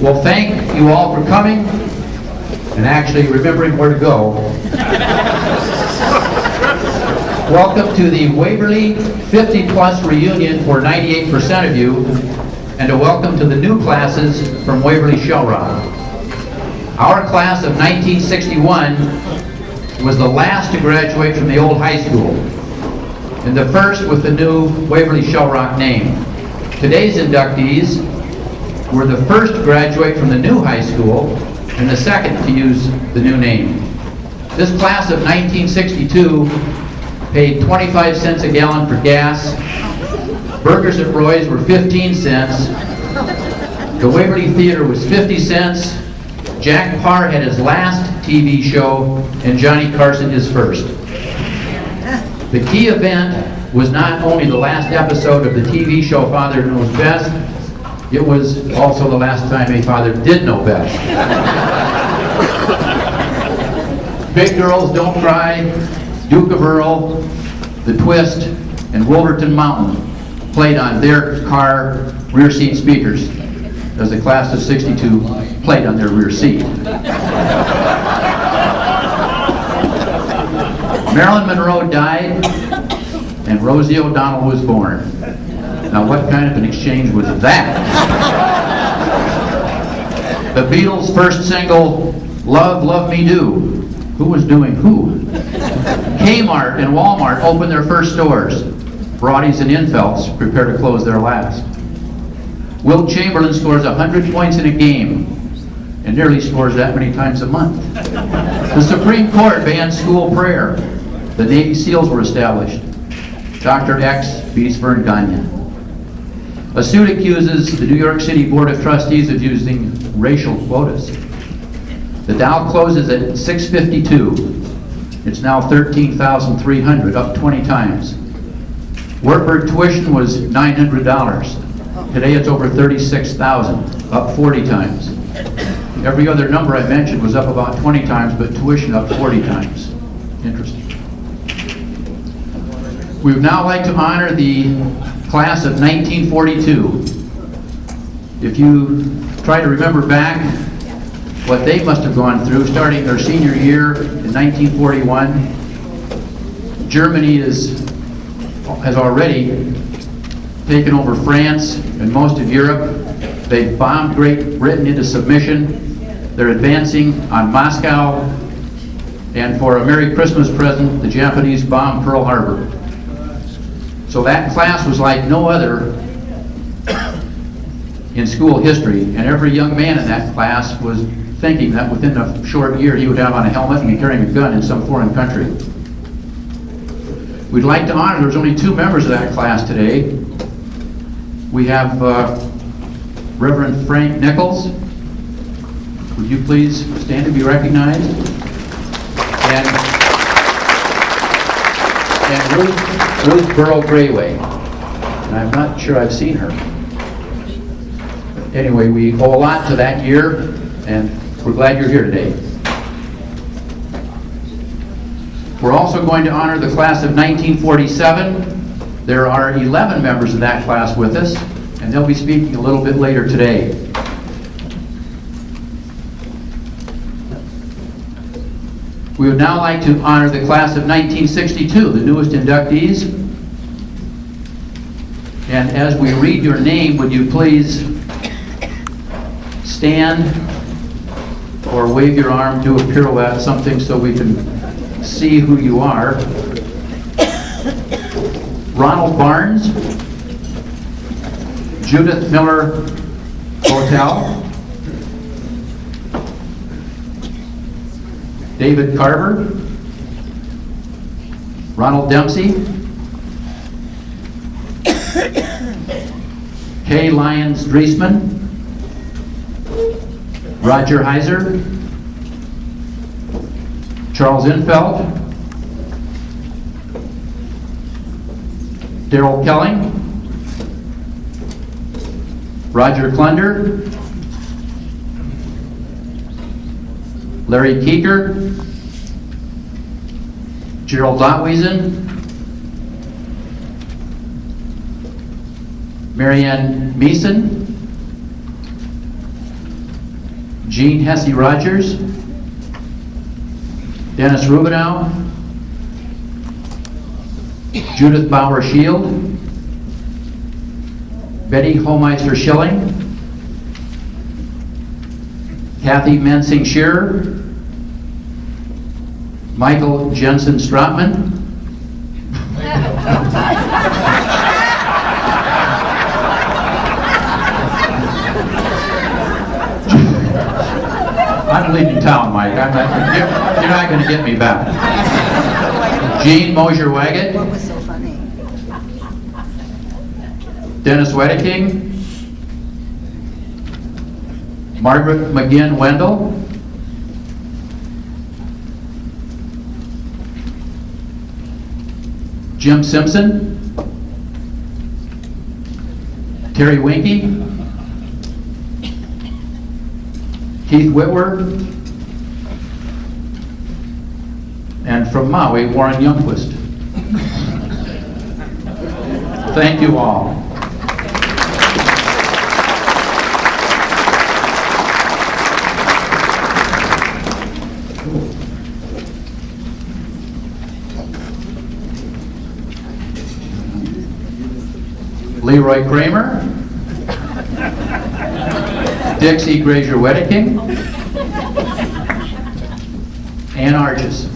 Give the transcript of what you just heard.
Well, thank you all for coming and actually remembering where to go. Welcome to the Waverly 50 Plus reunion for 98% of you, and a welcome to the new classes from Waverly Shell Rock. Our class of 1961 was the last to graduate from the old high school, and the first with the new Waverly Shell Rock name. Today's inductees were the first to graduate from the new high school and the second to use the new name. This class of 1962 paid 25 cents a gallon for gas. Burgers at Roy's were 15 cents. The Waverly Theater was 50 cents. Jack Parr had his last TV show, and Johnny Carson his first. The key event was not only the last episode of the TV show Father Knows Best, it was also the last time a father did know best. Big Girls Don't Cry, Duke of Earl, The Twist, and Wolverton Mountain played on their car rear seat speakers as the class of 62 played on their rear seat. Marilyn Monroe died and Rosie O'Donnell was born. Now what kind of an exchange was that? The Beatles' first single, Love, Love Me Do. Who was doing who? Kmart and Walmart opened their first stores. Broadies and Infelds prepare to close their last. Wilt Chamberlain scores 100 points in a game and nearly scores that many times a month. The Supreme Court banned school prayer. The Navy SEALs were established. Dr. X beats Vern Gagne. A suit accuses the New York City Board of Trustees of using racial quotas. The Dow closes at 652. It's now 13,300, up 20 times. Wartburg tuition was $900. Today it's over 36,000, up 40 times. Every other number I mentioned was up about 20 times, but tuition up 40 times. Interesting. We would now like to honor the class of 1942. If you try to remember back what they must have gone through starting their senior year in 1941, Germany has already taken over France and most of Europe. They've bombed Great Britain into submission. They're advancing on Moscow, and for a Merry Christmas present, the Japanese bombed Pearl Harbor. So that class was like no other in school history, and every young man in that class was thinking that within a short year he would have on a helmet and be carrying a gun in some foreign country. We'd like to honor, there's only two members of that class today. We have Reverend Frank Nichols. Would you please stand to be recognized? And Ruth Burrow Grayway. And I'm not sure I've seen her. Anyway, we owe a lot to that year, and we're glad you're here today. We're also going to honor the class of 1947. There are 11 members of that class with us, and they'll be speaking a little bit later today. We would now like to honor the class of 1962, the newest inductees. And as we read your name, would you please stand or wave your arm, do a pirouette, something so we can see who you are. Ronald Barnes, Judith Miller Hotel, David Carver, Ronald Dempsey, Kay Lyons Driesman, Roger Heiser, Charles Infeld, Darrell Kelling, Roger Klunder, Larry Keeker, Gerald Dotwiesen, Marianne Meeson, Jean Hesse Rogers, Dennis Rubinow, Judith Bauer Shield, Betty Homeister Schilling, Kathy Mensing Shearer, Michael Jensen Stratman, I'm leaving town, Mike. You're not going to get me back. Jean Mosier-Waggett. What was so funny? Dennis Wedeking. Margaret McGinn Wendell. Jim Simpson. Terry Winky. Keith Whitwer, and from Maui, Warren Youngquist. Thank you all. Leroy Kramer, Dixie Grazier Wedeking, Ann Arches.